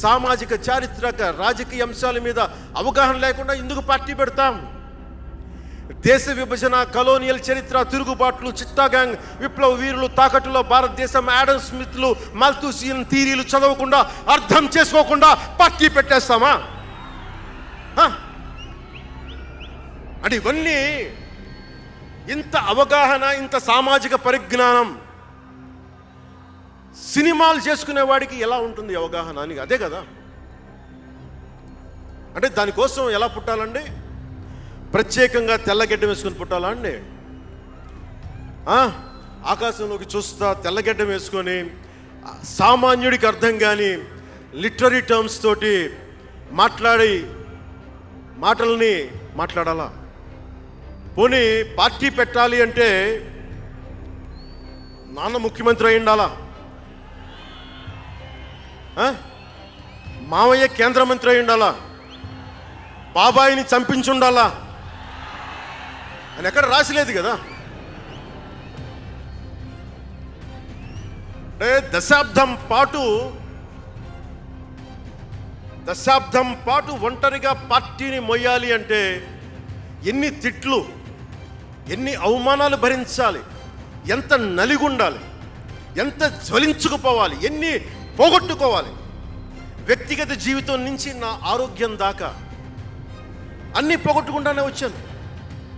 సామాజిక, చారిత్రక, రాజకీయ అంశాల మీద అవగాహన లేకుండా ఎందుకు పార్టీ పెడతాం? దేశ విభజన, కలోనియల్ చరిత్ర, తిరుగుబాట్లు, చిట్టా గ్యాంగ్, విప్లవ వీరులు, తాకట్టులో భారతదేశం, ఆడమ్ స్మిత్లు, మాల్థూసియన్ థియరీలు చదవకుండా, అర్థం చేసుకోకుండా పార్టీ పెట్టేస్తామా? అంటే ఇవన్నీ ఇంత అవగాహన, ఇంత సామాజిక పరిజ్ఞానం సినిమాలు చేసుకునే వాడికి ఎలా ఉంటుంది అవగాహన అని? అదే కదా. అంటే దానికోసం ఎలా పుట్టాలండి? ప్రత్యేకంగా తెల్లగడ్డ వేసుకొని పుట్టాలా అండి? ఆకాశంలోకి చూస్తా తెల్లగడ్డ వేసుకొని సామాన్యుడికి అర్థం కాని లిటరీ టర్మ్స్ తోటి మాటల్ని మాట్లాడాలా? పోనీ పార్టీ పెట్టాలి అంటే నాన్న ముఖ్యమంత్రి అయి ఉండాలా? మావయ్య కేంద్ర మంత్రి అయి ఉండాలా? బాబాయిని చంపించుండాలా అని ఎక్కడ రాసిలేదు కదా. అంటే దశాబ్దం పాటు ఒంటరిగా పార్టీని మొయ్యాలి అంటే ఎన్ని తిట్లు, ఎన్ని అవమానాలు భరించాలి, ఎంత నలిగుండాలి, ఎంత జ్వలించుకుపోవాలి, ఎన్ని పోగొట్టుకోవాలి. వ్యక్తిగత జీవితం నుంచి నా ఆరోగ్యం దాకా అన్నీ పోగొట్టుకుంటానే వచ్చాను.